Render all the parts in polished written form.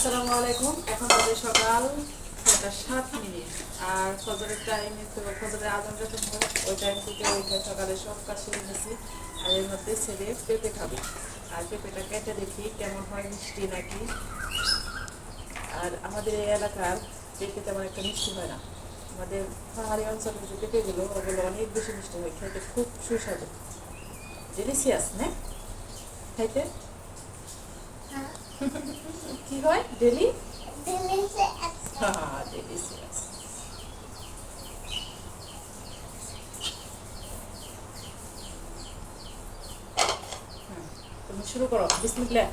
আসসালামু আলাইকুম। এখন বাজে সকাল 6:07 আর ফজরের টাইমে তো ফজরের আজান যখন হয় ওই টাইম থেকে ওইটা সকালে সব কাজ সেরে নিয়েছি। আর এর মধ্যে ছেলে পেঁপে খাবে, আর পেঁপেটা কেটে দেখি কেমন হয়, মিষ্টি নাকি। আর আমাদের এই এলাকার পেঁপে তেমন একটা মিষ্টি হয় না। আমাদের পাহাড়ি অঞ্চলের যে পেঁপেগুলো ওগুলো অনেক বেশি মিষ্টি হয়, খেতে খুব সুস্বাদু, ডেলিশিয়াস না খাইতে। কি হয় ডেলি? হ্যাঁ, ডেলিশিয়াস। তুমি শুরু করো, বিসমিল্লাহ।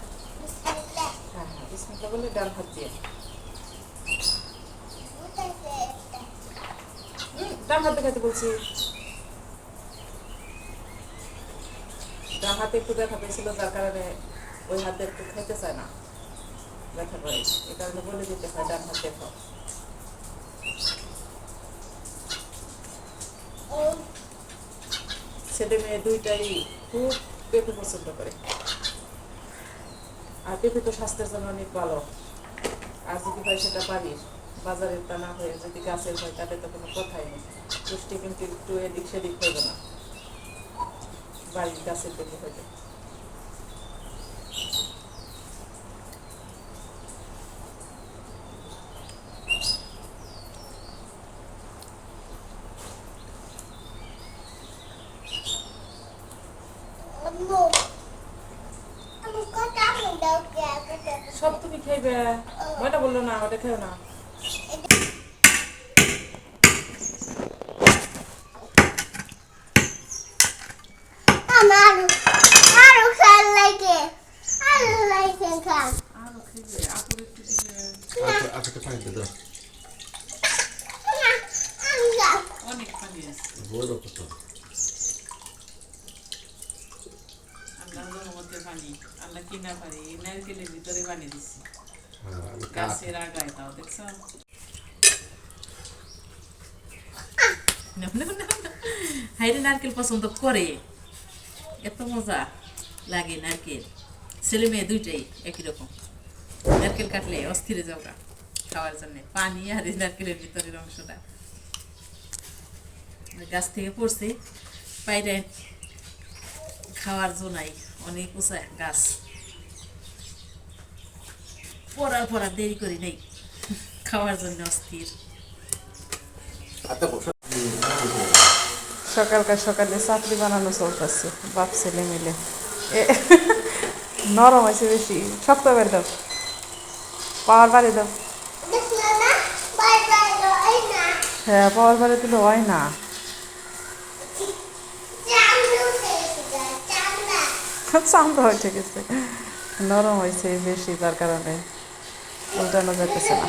হ্যাঁ হ্যাঁ, বিসমিল্লাহ বলে ডান হাত দিয়ে। ডান হাতে খাইতে বলছি। ডান হাতে একটু ব্যথা পেয়েছিল, যার কারণে ওই হাতে একটু খাইতে চায় না, ব্যথা করে। এই কারণে বলে দিতে হয় ডান হাতে খাও। ছেলে মেয়ে দুইটাই খুব পেঁপে পছন্দ করে, আর পেঁপে তো স্বাস্থ্যের জন্য অনেক ভালো। আর যদি হয় সেটা বাড়ির, বাজারের তা না হয়ে যদি গাছের হয় তাহলে তো কোনো কথাই নেই, পুষ্টি কিন্তু একটু এদিক সেদিক হইবে না, বাড়ির গাছের পেঁপে হইবে। সব তুমি খাইবে, ওটা বললো না, ওটা খেও না। আরো খাইবে, আপুর একটু দিবে। অনেক পানি আছে। আল্লাহর মধ্যে পানি, আল্লাহ কিনা পানি, নারকেলের ভিতরে পানি দিচ্ছি, গাছের আগায়, তাও দেখছো। হাইরে নারকেল পছন্দ করে, এত মজা লাগে নারকেল। ছেলে মেয়ে দুইটাই একই রকম, নারকেল কাটলে অস্থিরে যাওয়া খাওয়ার জন্য। পানি আর এই নারকেলের ভিতরের অংশটা গাছ থেকে পড়ছে, পাইরে খাওয়ার জন্যই অনেক উঁচা গাছ, পড়ার দেরি করি নেই, খাওয়ার জন্য অস্থির। সকালে চাকরি বানানো চলতেছে, বাপ ছেলে মিলে। নরম হয়েছে বেশি, শক্ত করে দাও, পাওয়ার বাড়ি দাও। হ্যাঁ, পাওয়ার বাড়ি দিলে হয় না। চামড়া হয়ে গেছে, নরম হয়েছে বেশি, যার কারণে উল্টানো যেতেছে না।